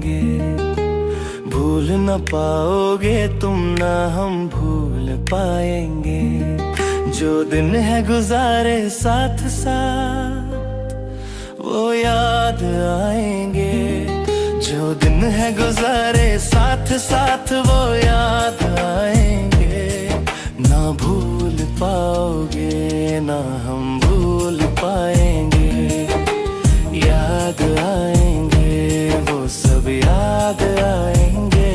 पाएंगे, भूल न पाओगे तुम ना हम भूल पाएंगे। जो दिन है गुजारे साथ साथ वो याद आएंगे, जो दिन है गुजारे साथ साथ वो याद आएंगे। ना भूल पाओगे ना हम भूल पाएंगे, याद आएंगे वो सब याद आएंगे।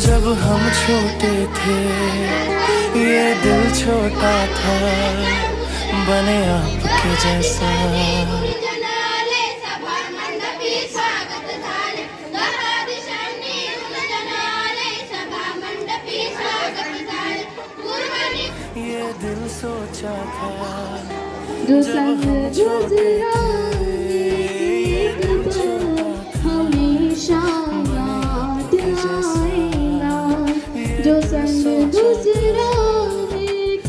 जब हम छोटे थे ये दिल छोटा था, बने आपके जैसा। ये दिल सोचा था जो संग गुजरा हमेशा याद आएगा, जो संग गुजरा एक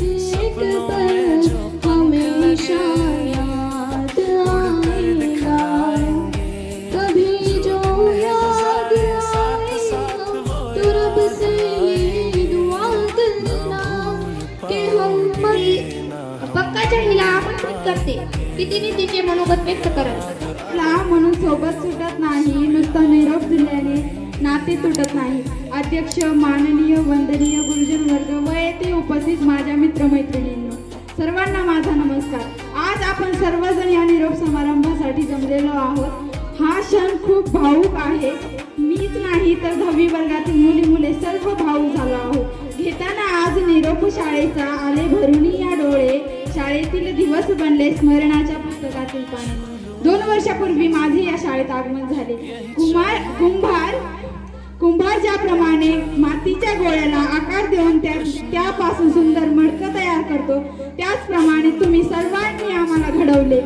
पल हमेशा याद आएगा। कभी जो याद आएगा तो रब से ये दुआ करना कि हम पक्काच्या हिला आपण फिट करते की तिने तिचे मनोगत व्यक्त करत ला म्हणून सोबत सुटत नाही, नुसतं निरोप दिल्याने नाते तुटत नाही। अध्यक्ष, माननीय वंदनीय गुरुजन वर्ग व येथे उपस्थित माझ्या मित्रमैत्रिणींनो, सर्वांना माझा नमस्कार। आज आपण सर्वजण या निरोप समारंभासाठी जमलेलो आहोत। हा क्षण खूप भावूक आहे। मीच नाही तर 10वी वर्गातील मुली मुले सर्व भावूक झालो आहोत। घेताना आज निरोप शाळेचा आले भरून या डोळे, शाळेतील दिवस बनले स्मरणाच्या पुस्तकातील पाने। 2 वर्षापूर्वी माझे या शाळेत आगमन झाले। कुंभार ज्याप्रमाणे मातीच्या गोळ्याला आकार देऊन त्यापासून सुंदर मडकं तयार करतो, त्याचप्रमाणे तुम्ही सर्वांनी आम्हाला घडवले।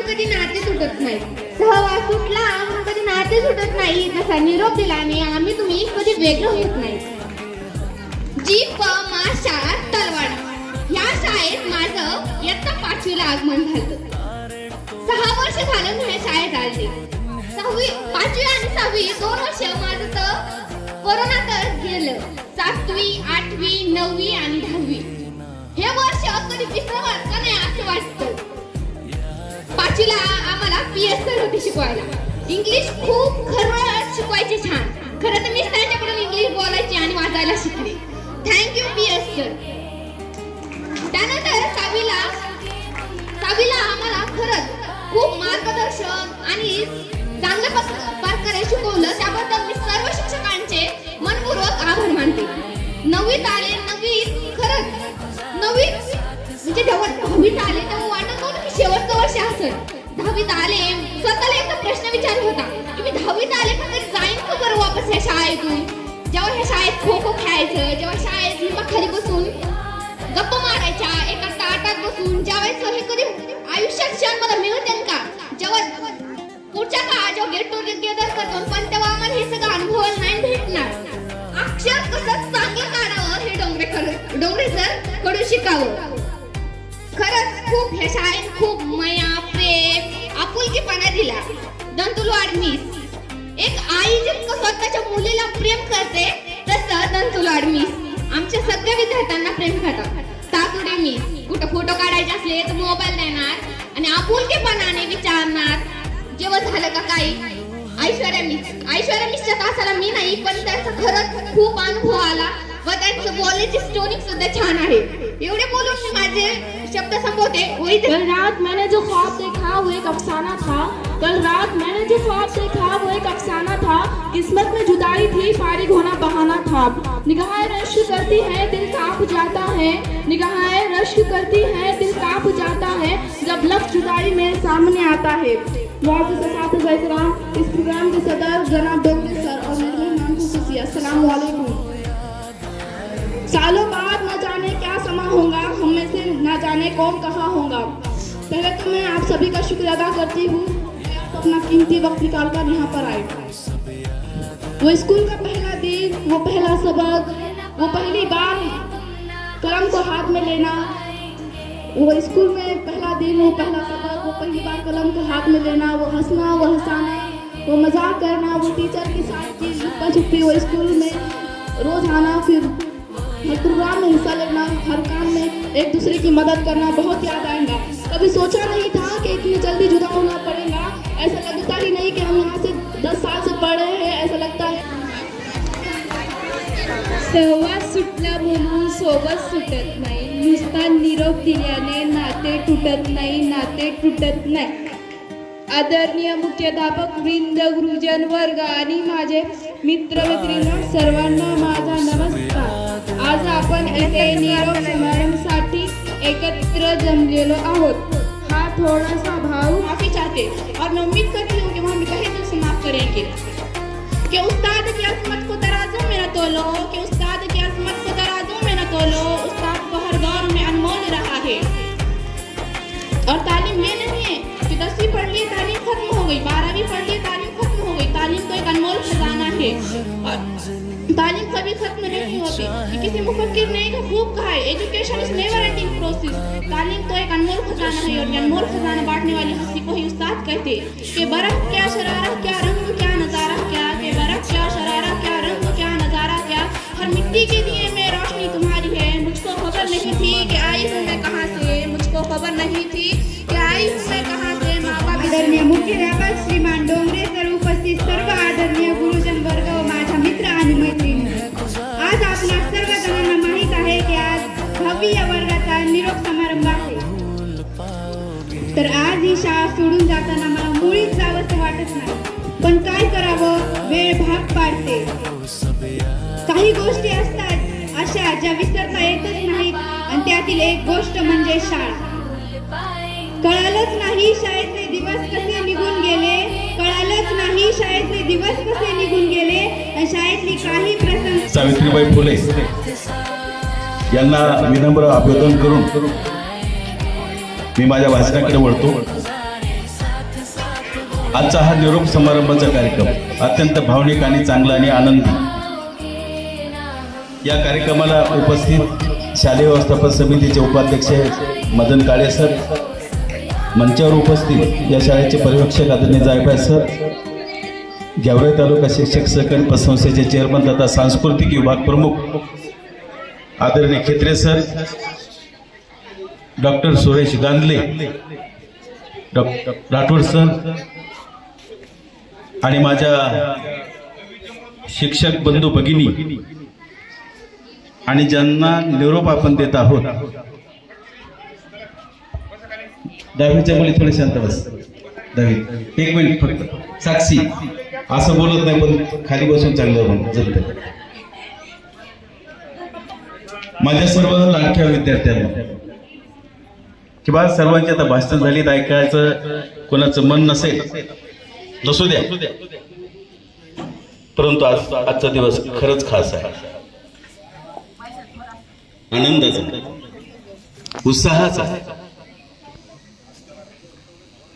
कधी नाते सुटत नाही, सहवास सुटला म्हणून कधी नाते सुटत नाही। तसा निरोप दिल्याने आम्ही तुम्ही कधी वेगळं होत नाही। जी प मा शाळा तलवाडा या शाळेत माझं इयत्ता 5वीला आगमन झालं। 6 वर्ष झालं मी या शाळेत आले। 5वी आणि 6वी 2 वर्ष माझं तर कोरोनातच गेलं। 7वी 8वी 9वी आणि 10वी हे वर्ष कधी विसरावं का नाही असं वाटतं। 5वीला आम्हाला PS सर होते शिकवायला। इंग्लिश खूप खरं शिकवायचे छान। खरं तर मी त्यांच्याकडून इंग्लिश बोलायची आणि वाचायला शिकले। Thank you PS sir. त्यानंतर 6वीला आम्हाला खरंच खूप मार्गदर्शन आणि चांगल्या प्रकारे शिकवलं, त्याबद्दल मी सर्व शिक्षकांचे मनपूर्वक आभार मानते। 9वीत आले, 9वीत खरंच 9वीत म्हणजे जेव्हा 10वीत आले तेव्हा वाटत नव्हतं की शेवटचं वर्ष असेल। 10वीत आले, स्वतःला एकदा प्रश्न विचारत होता की मी 10वीत आले पण तरी जाईन का बरं वापस ह्या शाळेतून। जेव्हा ह्या शाळेत खो खो खेळायचं, जेव्हा शाळेत लिंबाखाली बसून गप्पा मारायच्या, एका ताटात बसून जेवायचं, हे कधी आयुष्यात क्षण मला मिळतील का? जेव्हा पुढच्या काळात जेव्हा गेट टुगेदर करतो पण तेव्हा आम्हाला हे सगळं अनुभवायला नाही भेटणार। अक्षर कसं चांगलं काढावं हे डोंगरे सर कडून शिकावं। खरंच खूप ह्या शाळेत खूप माया, प्रेम, आपुलकीपणा दिला। दंतुलवाड मिस, एक आई जितकं स्वतःच्या मुलीला प्रेम करते तसं दंतुलवाड मिस आमच्या सगळ्या विद्यार्थ्यांना प्रेम करतात। तातुडे मिस कुठं फोटो काढायचे असले तर मोबाईल देणार आणि आपुलकीपणाने विचारणार जेव्हा झालं का काही। ऐश्वर्या मिसच्या तासाला मी नाही पण त्याचा खरंच खूप अनुभव आला व त्यांचं बोलण्याची स्टोरी सुद्धा छान आहे। एवढे बोलून मी माझे शब्द संपवते। कल रात मैंने जो ख्वाब देखा वो एक अफसाना था, कल रात मैंने जो ख्वाब देखा वो एक अफसाना था। किस्मत में जुदाई थी, फारिग होना बहाना था। निगाहें रश्क करती है, दिल कांप जाता है। निगाहें रश्क करती है, दिल कांप जाता है जब लफ्ज़ जुदाई मेरे सामने आता है। इस प्रोग्राम के सदर जनाब डोंगरे सर और मेरे मेहमान खुसूसी, अस्सलाम वालेकुम। सालों बाद न जाने क्या समा मैं कौन कहाँ होगा। पहले तो मैं आप सभी का शुक्र अदा करती हूँ कि आप अपना कीमती वक्त निकाल कर यहाँ पर आए। वो स्कूल का पहला दिन, वो पहला सबक, वो पहली बार कलम को हाथ में लेना, वो स्कूल में पहला दिन, वो पहला सबक, वो पहली बार कलम को हाथ में लेना, वो हंसना, वो हंसाना, वो मजाक करना, वो टीचर के साथ चीज छुपा छुपी, वो स्कूल में रोज आना, फिर हर प्रोग्राम में हिस्सा लेना, हर काम में एक दूसरे की मदद करना बहुत याद आएगा। कभी सोचा नहीं था कि इतनी जल्दी जुदा होना पड़ेगा। ऐसा लगता ही नहीं कि हम यहाँ से 10 साल से पढ़ रहे हैं, ऐसा लगता है। सहवास सुटला म्हणून सोबत सुटत नाही, नुसता निरोप दिल्याने नाते तुटत नाही, नाते तुटत नाही। आदरणीय मुख्याध्यापक वृंद, गुरुजन वर्ग आणि माझे मित्रमैत्रिणी सर्वांना माझा नमस्कार। आज आपण येथे निरोप समारंभासाठी एकत्र जमलेलो आहोत। हाँ, थोड़ा सा भाव माफी चाहते और मैं उम्मीद करती हूँ कि हम कहे दिल से माफ करेंगे। कि उस्ताद की अजमत को तराजू में न तोलो, कि उस्ताद की अजमत को तराजू में न तोलो। उस्ताद को हर दौर में अनमोल रहा है। और तालीम ये नहीं है कि 10वीं पढ़ लिए तालीम खत्म हो गई, 12वीं पढ़ लिए तालीम खत्म हो गई। तालीम तो एक अनमोल खजाना है और तालीम कभी खत्म नहीं होती। ये किसी मुफक्किर ने खूब कहा है, education is never ending process. तालीम तो एक अनमोल खजाना है और ये अनमोल खजाना बांटने वाली हस्ती को ही उस्ताद कहते हैं। कि बरफ क्या शरारा, क्या रंग, क्या नजारा, क्या कि बरफ क्या शरारा, क्या रंग, क्या नजारा, क्या हर मिट्टी के दिए में रोशनी तुम्हारी है। मुझको खबर नहीं थी कि आई हूँ मैं कहाँ से, मुझको खबर नहीं थी कि आई हूँ मैं कहाँ से। आदरणीय मुख्याध्यापक श्रीमान डोंगरे सर, उपस्थित सर्व आदरणीय गुरुजन वर्ग व माझ्या मित्र आणि मैत्रिणी, आज आपल्या सर्वजणांना माहीत आहे की आज 10वी वर्गाचा निरोप समारंभ आहे। तर आज ही शाळा सोडून जाताना मला मुळीच जावंसं वाटत नाही, पण काय करावं, वेळ भाग पाडते। काही गोष्टी असतात अशा ज्या विसरता येतच नाहीत आणि त्यातील एक गोष्ट म्हणजे शाळा। कळालंच नाही शाळेचे दिवस कसे निघून गेले, कळालंच नाही शाळेचे दिवस कसे निघून गेले आणि शाळेतली काही प्रसंग। सावित्रीबाई फुले यांना विनम्र अभिवादन करून मी माझ्या भाषणाकडे वळतो। आजचा हा निरोप समारंभाचा कार्यक्रम अत्यंत भावनिक आणि चांगला आणि आनंदी। या कार्यक्रमाला उपस्थित शालेय व्यवस्थापन समितीचे उपाध्यक्ष मदन काळे सर, मंचावर उपस्थित या शाळेचे पर्यवेक्षक आदरणीय जायभाई सर, गेवराई तालुका शिक्षक सहकारी पतसंस्थेचे चेअरमन तथा सांस्कृतिक विभाग प्रमुख आदरणीय Khetre sir, doctor Suresh Gandhale, doctor Rathod sir आणि माझ्या शिक्षक बंधू भगिनी आणि ज्यांना निरोप आपण देत आहोत। दहावीच्या मुली थोडे शांत बस। दहावी एक मिनिट फक्त साक्षी असं बोलत नाही, पण खाली बसून चांगलं जमत। माझ्या सर्व लाडक्या विद्यार्थ्यांना किंवा सर्वांची आता भाषण झाली, ऐकायचं कोणाचं मन नसेल नसू द्या, परंतु आजचा दिवस खरंच खास आहे, आनंदाचा, उत्साहाचा।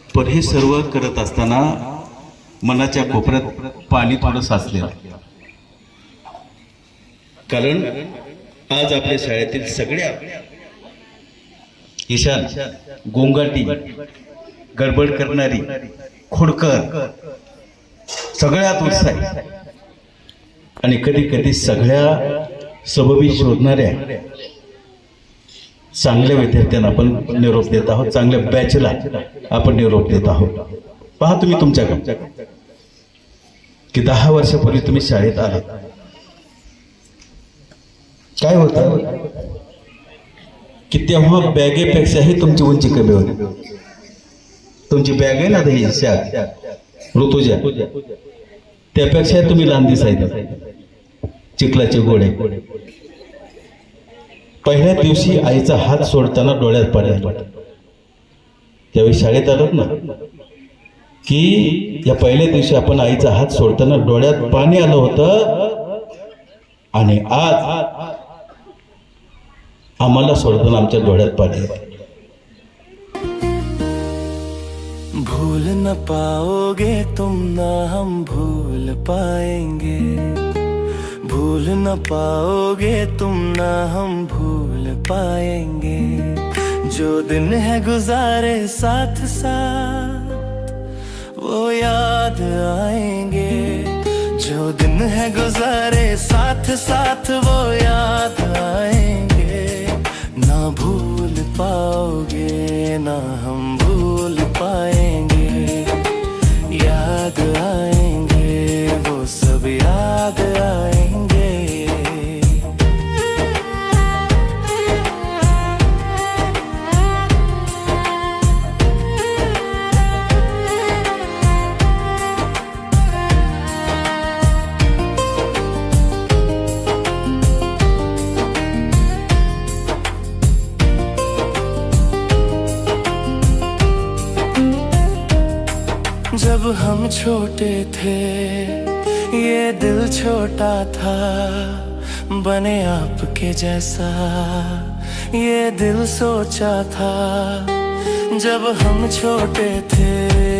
पण हे सर्व करत असताना मनाच्या कोपऱ्यात पाणी थोडं साचलेलं, कारण आज आपल्या शाळेतील सगळ्या ईशान, गोंगाटी, गडबड करणारी, खोडकर, सगळ्यात उत्साही आणि कधी कधी सगळ्या सबबी शोधणाऱ्या चांगल्या विद्यार्थ्यांना आपण निरोप देत आहोत, चांगल्या बॅचला आपण निरोप देत आहोत। पहा तुम्ही तुमच्याकडे की 10 वर्षापूर्वी तुम्ही शाळेत आलात, काय होतं की तेव्हा बॅगेपेक्षाही तुमची उंची कमी होती। तुमची बॅग आहे ना ही ऋतुजा, त्यापेक्षा तुम्ही लहान दिसायचे, चिखलाचे गोळे। पहिल्या दिवशी आईचा हात सोडताना डोळ्यात पाणी आलं। त्यावेळी शाळेत आलात ना की या पहिल्या दिवशी आपण आईचा हात सोडताना डोळ्यात पाणी आलं होतं, आणि आज आम्हाला सोडताना आमच्या डोळ्यात पाणी येतं। भूल न पाओगे तुम ना हम भूल पाएंगे, भूल न पाओगे तुम ना हम भूल पाएंगे। जो दिन है गुजारे साथ साथ वो याद आएंगे, जो दिन है गुजारे साथ साथ वो याद आएंगे। ना भूल पाओगे ना हम भूल पाएंगे, याद आएंगे वो सब याद आएंगे। जब हम छोटे थे ये दिल छोटा था, बने आपके जैसा ये दिल सोचा था। जब हम छोटे थे